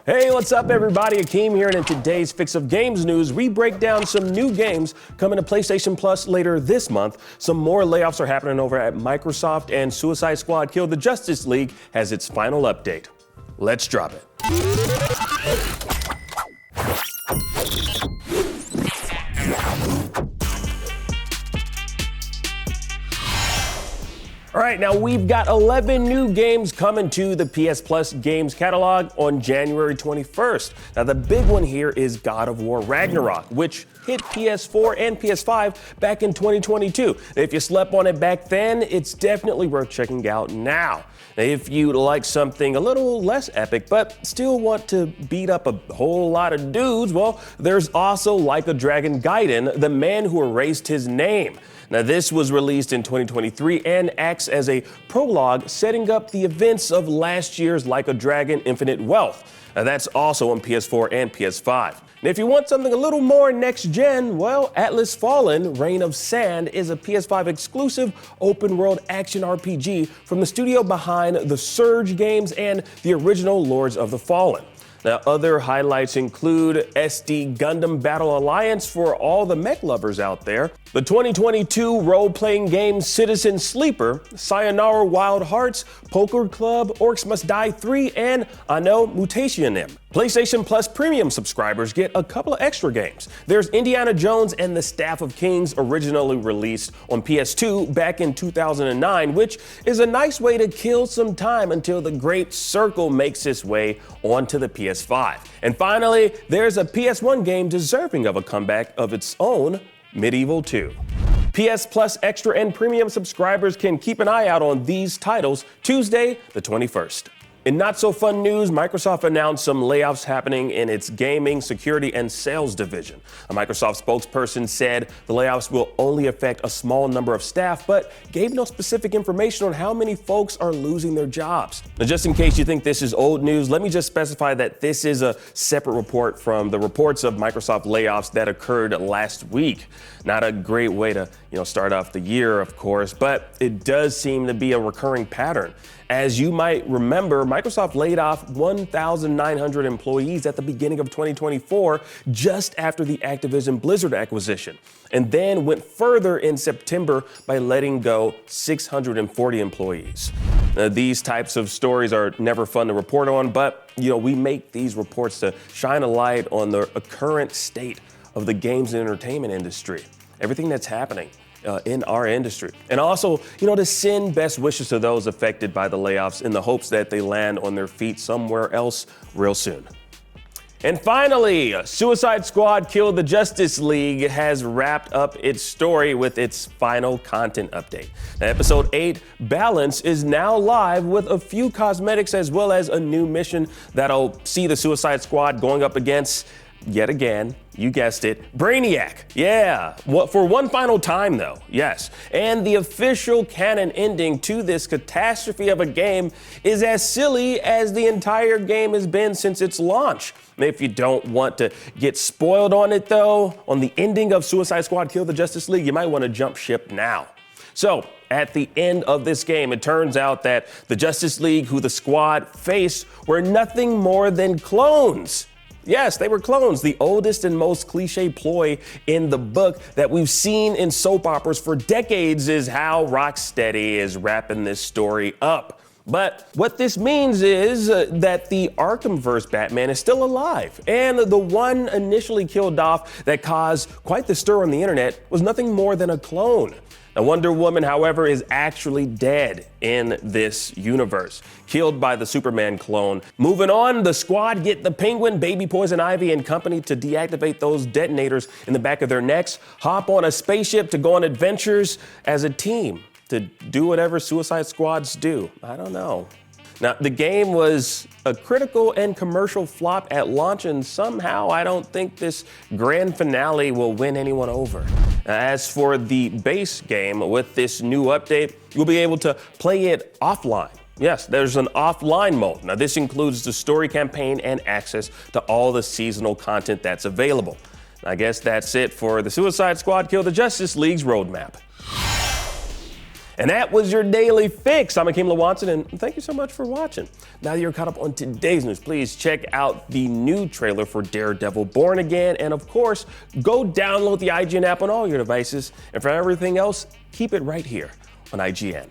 Hey, what's up everybody? Akeem here, and in today's Fix of Games news, we break down some new games coming to PlayStation Plus later this month. Some more layoffs are happening over at Microsoft, and Suicide Squad Kill the Justice League has its final update. Let's drop it. All right, now we've got 11 new games coming to the PS Plus Games Catalog on January 21st. Now, the big one here is God of War Ragnarok, which hit PS4 and PS5 back in 2022. If you slept on it back then, it's definitely worth checking out now. Now, if you like something a little less epic, but still want to beat up a whole lot of dudes, well, there's also like a Dragon Gaiden, the man who erased his name. Now, this was released in 2023 and acts as a prologue setting up the events of last year's Like a Dragon Infinite Wealth. Now, that's also on PS4 and PS5. And if you want something a little more next gen, well, Atlas Fallen, Reign of Sand is a PS5 exclusive open world action RPG from the studio behind the Surge games and the original Lords of the Fallen. Now, other highlights include SD Gundam Battle Alliance for all the mech lovers out there, the 2022 role-playing game Citizen Sleeper, Sayonara Wild Hearts, Poker Club, Orcs Must Die 3, and I know, Mutation M. PlayStation Plus Premium subscribers get a couple of extra games. There's Indiana Jones and the Staff of Kings, originally released on PS2 back in 2009, which is a nice way to kill some time until the Great Circle makes its way onto the PS5. And finally, there's a PS1 game deserving of a comeback of its own, Medieval 2. PS Plus Extra and Premium subscribers can keep an eye out on these titles Tuesday, the 21st. In not so fun news, Microsoft announced some layoffs happening in its gaming, security, and sales division. A Microsoft spokesperson said the layoffs will only affect a small number of staff, but gave no specific information on how many folks are losing their jobs. Now, just in case you think this is old news, let me just specify that this is a separate report from the reports of Microsoft layoffs that occurred last week. Not a great way to, start off the year, of course, but it does seem to be a recurring pattern. As you might remember, Microsoft laid off 1,900 employees at the beginning of 2024, just after the Activision Blizzard acquisition, and then went further in September by letting go 640 employees. Now, these types of stories are never fun to report on, but we make these reports to shine a light on the current state of the games and entertainment industry, everything that's happening in our industry. And also, to send best wishes to those affected by the layoffs in the hopes that they land on their feet somewhere else real soon. And finally, Suicide Squad Kill the Justice League has wrapped up its story with its final content update. Now, Episode 8, Balance, is now live with a few cosmetics as well as a new mission that'll see the Suicide Squad going up against, yet again, you guessed it, Brainiac. Yeah, for one final time though, yes. And the official canon ending to this catastrophe of a game is as silly as the entire game has been since its launch. If you don't want to get spoiled on it though, on the ending of Suicide Squad Kill the Justice League, you might want to jump ship now. So, at the end of this game, it turns out that the Justice League who the squad faced were nothing more than clones. Yes, they were clones, the oldest and most cliche ploy in the book that we've seen in soap operas for decades is how Rocksteady is wrapping this story up. But what this means is that the Arkhamverse Batman is still alive, and the one initially killed off that caused quite the stir on the internet was nothing more than a clone. Now, Wonder Woman, however, is actually dead in this universe, killed by the Superman clone. Moving on, the squad get the Penguin, Baby Poison Ivy, and company to deactivate those detonators in the back of their necks, hop on a spaceship to go on adventures as a team to do whatever Suicide Squads do. I don't know. Now, the game was a critical and commercial flop at launch, and somehow I don't think this grand finale will win anyone over. As for the base game, with this new update, you'll be able to play it offline. Yes, there's an offline mode. Now, this includes the story campaign and access to all the seasonal content that's available. I guess that's it for the Suicide Squad Kill the Justice League's roadmap. And that was your Daily Fix. I'm Akeem Watson, and thank you so much for watching. Now that you're caught up on today's news, please check out the new trailer for Daredevil Born Again, and of course, go download the IGN app on all your devices. And for everything else, keep it right here on IGN.